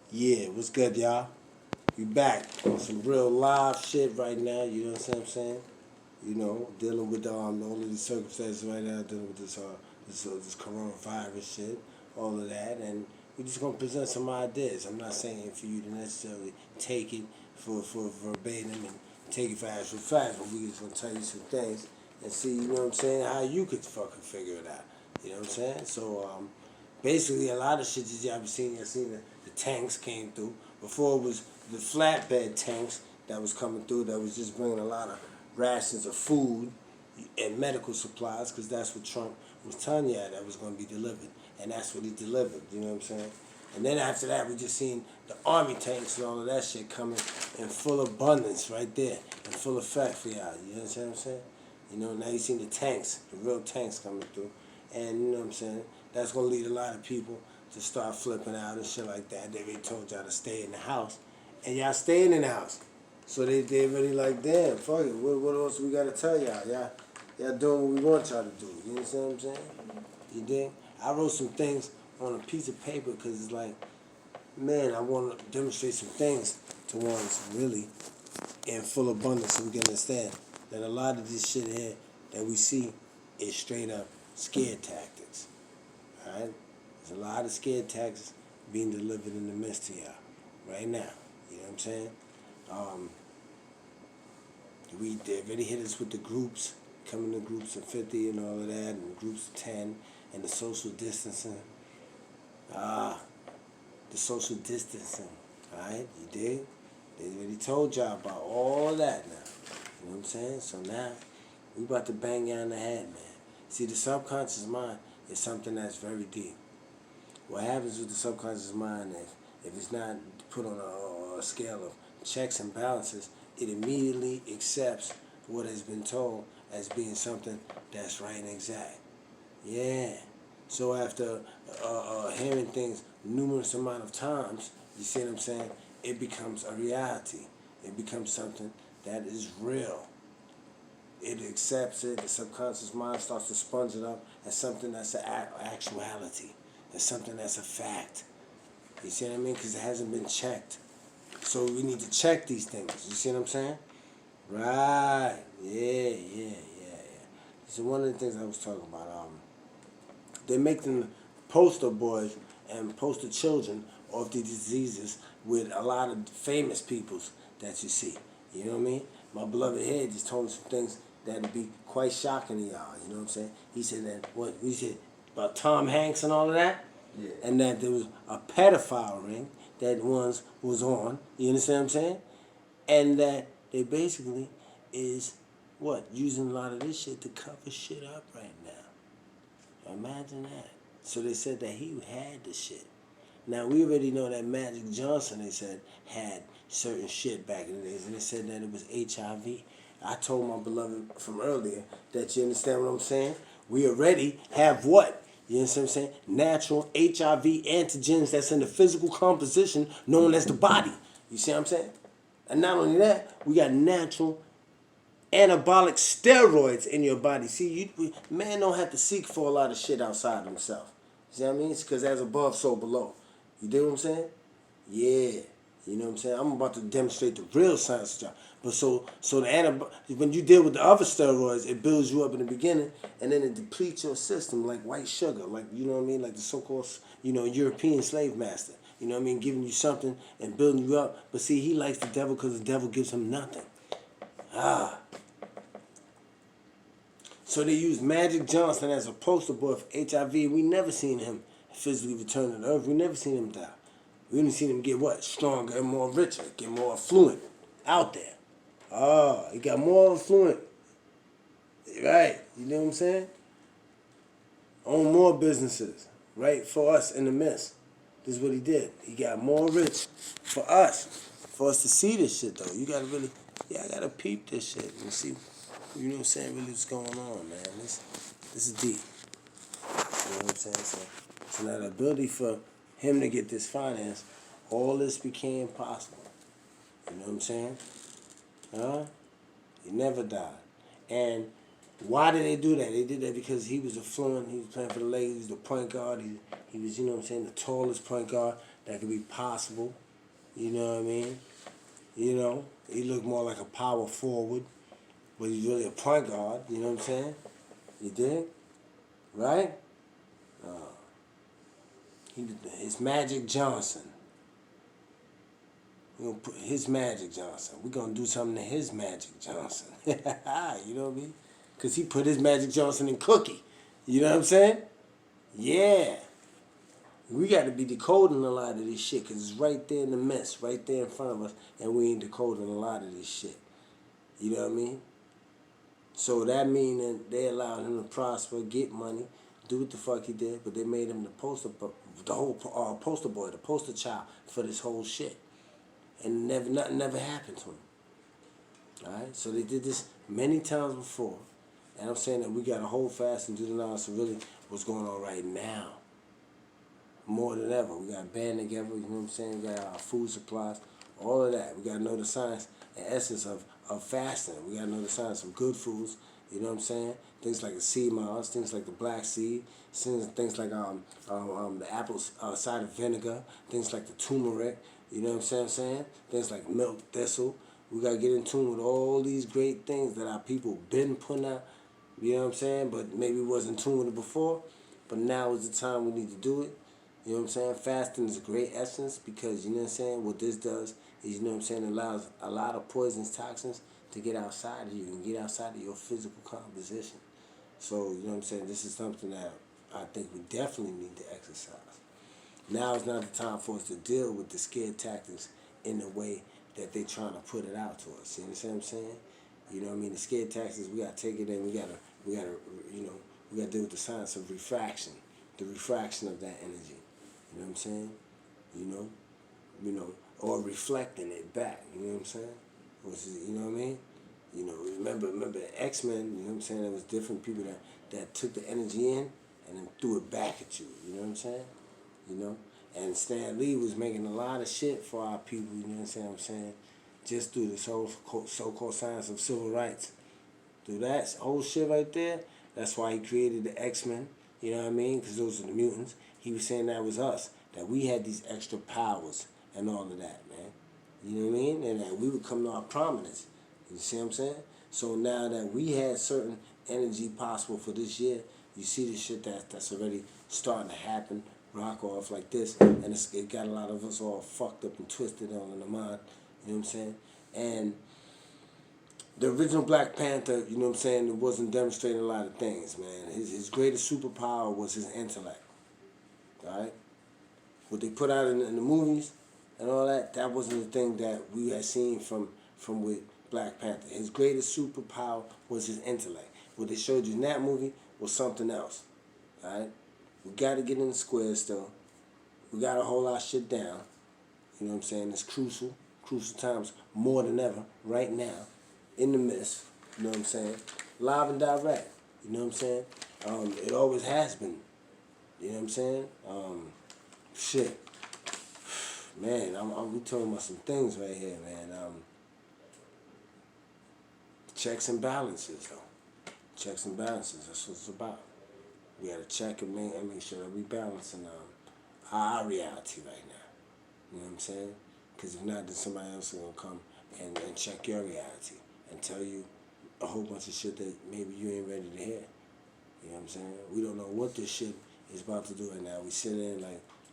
Yeah, what's good, y'all? We back on some real live shit right now. You know what I'm saying? You know, dealing with all of these circumstances right now, dealing with this coronavirus shit, all of that, and we're just gonna present some ideas. I'm not saying for you to necessarily take it for verbatim and take it for actual facts, but we just gonna tell you some things and see, you know what I'm saying, how you could fucking figure it out. You know what I'm saying? So basically a lot of shit that y'all been seeing, y'all seen the tanks came through. Before it was the flatbed tanks that was coming through that was just bringing a lot of rations of food and medical supplies, because that's what Trump was telling you that was going to be delivered, and that's what he delivered. You know what I'm saying? And then after that, we just seen the army tanks and all of that shit coming in full abundance right there, in full effect for y'all. You understand what I'm saying? You know, now you seen the tanks, the real tanks coming through, and you know what I'm saying? That's gonna lead a lot of people to start flipping out and shit like that. They already told y'all to stay in the house, and y'all staying in the house. So they really like, damn, fuck it. What else we gotta tell y'all? Y'all doing what we want y'all to do. You understand what I'm saying? You dig? I wrote some things on a piece of paper because it's like, man, I want to demonstrate some things to ones really in full abundance so we can understand that a lot of this shit here that we see is straight up scare tactics. Alright? There's a lot of scare tactics being delivered in the midst of y'all right now. You know what I'm saying? Um, they already hit us with the groups, coming to groups of 50 and all of that, and groups of 10, and the social distancing. The social distancing. Alright? You dig? They already told y'all about all that now. You know what I'm saying? So now, we about to bang y'all in the head, man. See, the subconscious mind is something that's very deep. What happens with the subconscious mind if it's not put on a scale of checks and balances, it immediately accepts what has been told as being something that's right and exact. Yeah. So after hearing things numerous amount of times, you see what I'm saying? It becomes a reality. It becomes something that is real. It accepts it. The subconscious mind starts to sponge it up as something that's an actuality, as something that's a fact. You see what I mean? Because it hasn't been checked. So we need to check these things. You see what I'm saying? Right. Yeah. So one of the things I was talking about, they're making poster boys and poster children of the diseases with a lot of famous peoples that you see. You know what I mean? My beloved head just told me some things that'd be quite shocking to y'all. You know what I'm saying? He said that he said about Tom Hanks and all of that, Yeah. and that there was a pedophile ring that once was on. You understand what I'm saying? And that they basically is using a lot of this shit to cover shit up right now. Imagine that. So they said that he had the shit. Now we already know that Magic Johnson, they said, had certain shit back in the days, and they said that it was HIV. I told my beloved from earlier that, you understand what I'm saying? We already have what? You understand what I'm saying? Natural HIV antigens that's in the physical composition known as the body. You see what I'm saying? And not only that, we got natural anabolic steroids in your body. See, man don't have to seek for a lot of shit outside himself. You see what I mean? It's because as above, so below. You dig what I'm saying? Yeah. You know what I'm saying? I'm about to demonstrate the real science job. But so the when you deal with the other steroids, it builds you up in the beginning, and then it depletes your system like white sugar, like, you know what I mean, like the so-called, European slave master. You know what I mean, giving you something and building you up. But see, he likes the devil because the devil gives him nothing. So they used Magic Johnson as a poster boy for HIV. We never seen him physically return to the earth. We never seen him die. We only seen him get what? Stronger and more richer, get more affluent out there. Oh, he got more affluent. Right. You know what I'm saying? Own more businesses. Right? For us in the midst. This is what he did. He got more rich for us. For us to see this shit though. You gotta really, I gotta peep this shit and see, you know what I'm saying, really what's going on, man. This is deep. You know what I'm saying? So now the ability for him to get this finance, all this became possible. You know what I'm saying? Huh? He never died. And why did they do that? They did that because he was affluent. He was playing for the Lakers. He was the point guard. He was, you know what I'm saying, the tallest point guard that could be possible. You know what I mean? You know, he looked more like a power forward, but he's really a point guard. You know what I'm saying? You dig? Right? It's Magic Johnson. We're gonna put his Magic Johnson. We're gonna do something to his Magic Johnson. You know what I mean? Cause he put his Magic Johnson in Cookie. You know what I'm saying? Yeah. We got to be decoding a lot of this shit because it's right there in the mess, right there in front of us, and we ain't decoding a lot of this shit. You know what I mean? So that means that they allowed him to prosper, get money, do what the fuck he did, but they made him the poster boy, the poster child for this whole shit. And nothing never happened to him. Alright? So they did this many times before. And I'm saying that we got to hold fast and do the knowledge of really what's going on right now. More than ever. We got to band together, you know what I'm saying? We got our food supplies, all of that. We got to know the science and essence of fasting. We got to know the science of good foods, you know what I'm saying? Things like the sea moss, things like the black seed, things like the apple cider vinegar, things like the turmeric, you know what I'm saying? Things like milk thistle. We got to get in tune with all these great things that our people been putting out, you know what I'm saying? But maybe wasn't in tune with it before. But now is the time we need to do it. You know what I'm saying? Fasting is a great essence because, you know what I'm saying, what this does is, you know what I'm saying, it allows a lot of poisons, toxins to get outside of you and get outside of your physical composition. So, you know what I'm saying, this is something that I think we definitely need to exercise. Now is not the time for us to deal with the scared tactics in the way that they trying to put it out to us. You understand what I'm saying? You know what I mean? The scared tactics, we got to take it in. We got to, you know, we got to deal with the science of refraction, the refraction of that energy. You know what I'm saying? You know, or reflecting it back. You know what I'm saying? You know what I mean? You know, remember X-Men. You know what I'm saying? There was different people that took the energy in and then threw it back at you. You know what I'm saying? You know, and Stan Lee was making a lot of shit for our people. You know what I'm saying? Just through the so-called science of civil rights. Through that whole shit right there. That's why he created the X-Men. You know what I mean? Because those are the mutants. He was saying that was us, that we had these extra powers and all of that, man. You know what I mean? And that we would come to our prominence. You see what I'm saying? So now that we had certain energy possible for this year, you see the shit that's already starting to happen, rock off like this, and it got a lot of us all fucked up and twisted on in the mind. You know what I'm saying? And the original Black Panther, you know what I'm saying, it wasn't demonstrating a lot of things, man. His greatest superpower was his intellect. Alright? What they put out in the movies and all that, that wasn't the thing that we had seen from with Black Panther. His greatest superpower was his intellect. What they showed you in that movie was something else. Alright? We gotta get in the square still. We gotta hold our shit down. You know what I'm saying? It's crucial times more than ever, right now, in the midst. You know what I'm saying? Live and direct. You know what I'm saying? It always has been. You know what I'm saying? Shit. Man, we talking about some things right here, man. Checks and balances, though. Checks and balances, that's what it's about. We gotta check and make sure that we balancing our reality right now. You know what I'm saying? Because if not, then somebody else is gonna come and check your reality and tell you a whole bunch of shit that maybe you ain't ready to hear. You know what I'm saying? We don't know what this shit is about to do right now. We sit in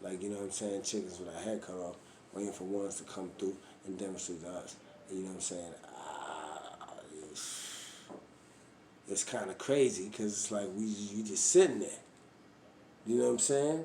like you know what I'm saying, chickens with our head cut off, waiting for ones to come through and demonstrate to us. You know what I'm saying? It's kind of crazy because it's like you just sitting there. You know what I'm saying?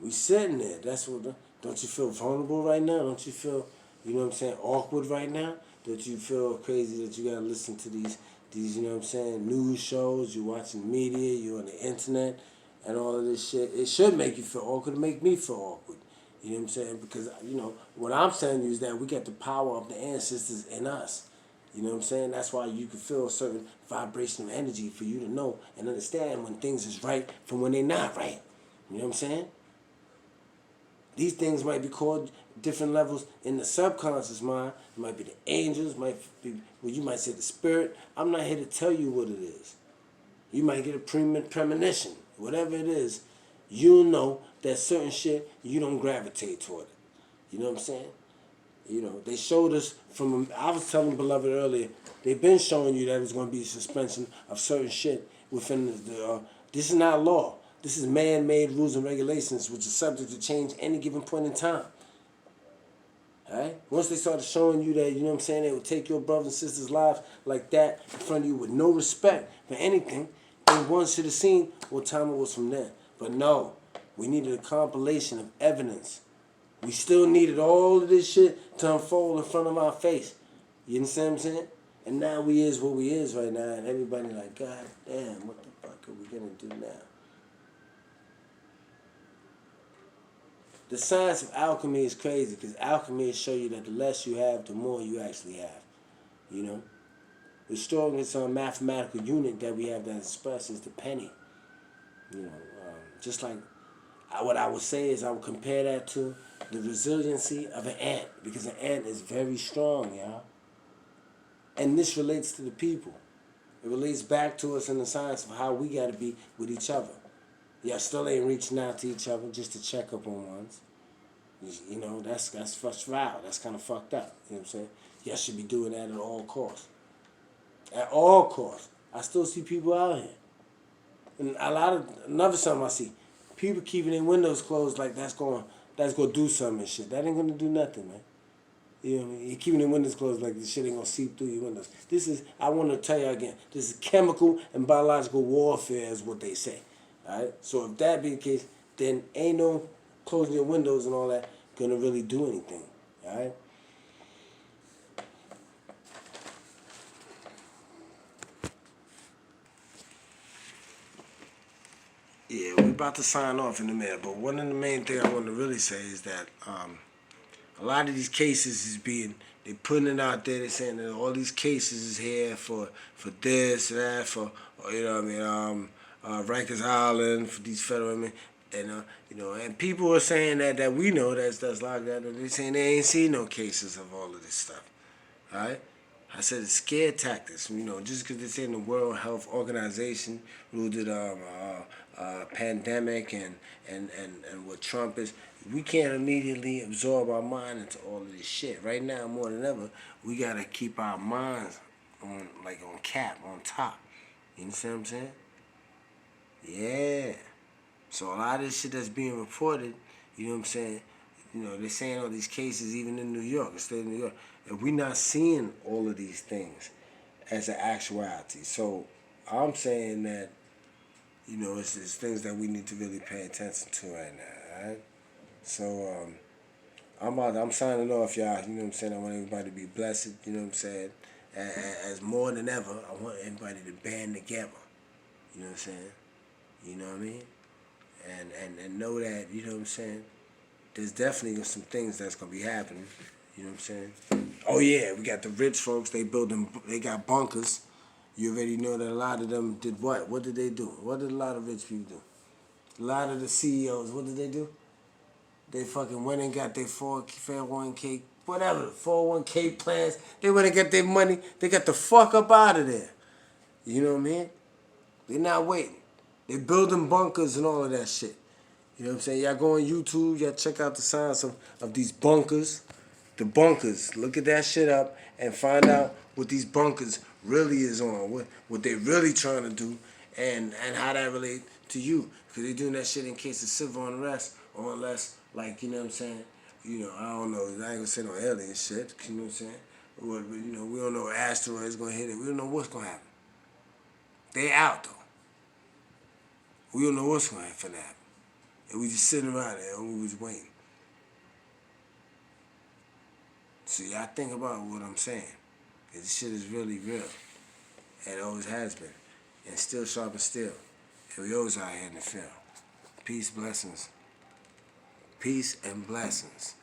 We sitting there. That's what. Don't you feel vulnerable right now? Don't you feel, you know what I'm saying, awkward right now? Don't you feel crazy that you gotta listen to these you know what I'm saying, news shows? You watching the media. You on the internet, and all of this shit. It should make you feel awkward. It make me feel awkward. You know what I'm saying? Because you know what I'm telling you is that we got the power of the ancestors in us. You know what I'm saying? That's why you can feel a certain vibration of energy for you to know and understand when things is right from when they're not right. You know what I'm saying? These things might be called different levels in the subconscious mind. It might be the angels, might be, well, you might say the spirit. I'm not here to tell you what it is. You might get a premonition. Whatever it is, you'll know that certain shit, you don't gravitate toward it. You know what I'm saying? You know, they showed us from, I was telling Beloved earlier, they've been showing you that it's going to be suspension of certain shit within this is not law. This is man-made rules and regulations which are subject to change any given point in time. Alright? Once they started showing you that, you know what I'm saying, they would take your brothers and sisters' lives like that in front of you with no respect for anything, then one should have seen what time it was from then. But no, we needed a compilation of evidence. We still needed all of this shit to unfold in front of our face. You understand what I'm saying? And now we is what we is right now, and everybody like, God damn, what the fuck are we gonna do now? The science of alchemy is crazy because alchemy show you that the less you have, the more you actually have. You know? The strongest mathematical unit that we have that expresses is the penny. You know, just like what I would say is I would compare that to the resiliency of an ant, because an ant is very strong, y'all. And this relates to the people. It relates back to us in the science of how we got to be with each other. Y'all still ain't reaching out to each other just to check up on ones. You know, that's foul. That's kind of fucked up. You know what I'm saying? Y'all should be doing that at all costs. At all costs. I still see people out here. And another something I see, people keeping their windows closed like that's gonna do something and shit. That ain't gonna do nothing, man. You know what I mean? You're keeping your windows closed like this shit ain't gonna seep through your windows. I want to tell you again, this is chemical and biological warfare is what they say. Alright? So if that be the case, then ain't no closing your windows and all that gonna really do anything. Alright? Yeah, we're about to sign off in a minute, but one of the main things I want to really say is that a lot of these cases is they putting it out there. They're saying that all these cases is here for this, that, for, you know what I mean, Rikers Island, for these federal men. And, you know, and people are saying that we know that's like that. They're saying they ain't seen no cases of all of this stuff. All right? I said it's scare tactics. You know, just because they're saying the World Health Organization ruled it pandemic and what Trump is, we can't immediately absorb our mind into all of this shit. Right now, more than ever, we gotta keep our minds on on top. You understand what I'm saying? Yeah. So a lot of this shit that's being reported, you know what I'm saying? You know, they're saying all these cases even in New York, the state of New York. And we're not seeing all of these things as an actuality. So I'm saying that, you know, it's things that we need to really pay attention to right now, all right? So I'm signing off, y'all. You know what I'm saying? I want everybody to be blessed, you know what I'm saying? As more than ever, I want everybody to band together. You know what I'm saying? You know what I mean? And know that, you know what I'm saying, there's definitely some things that's gonna be happening. You know what I'm saying? Oh yeah, we got the rich folks, they got bunkers. You already know that a lot of them did what? What did they do? What did a lot of rich people do? A lot of the CEOs, what did they do? They fucking went and got their 401k, whatever, 401k plans. They went and got their money. They got the fuck up out of there. You know what I mean? They're not waiting. They building bunkers and all of that shit. You know what I'm saying? Y'all go on YouTube, y'all check out the science of these bunkers. The bunkers. Look at that shit up and find out what these bunkers really is on, what they really trying to do, and how that relate to you. Because they doing that shit in case of civil unrest, or unless, like, you know what I'm saying? You know, I don't know. I ain't gonna say no alien shit. You know what I'm saying? Or, you know, we don't know what asteroid's gonna hit it. We don't know what's gonna happen. They out though. We don't know what's gonna happen. And we just sitting around there and we was waiting. So y'all think about what I'm saying. Cause this shit is really real. And it always has been. And still sharp and still. And we always out here in the field. Peace, blessings. Peace and blessings.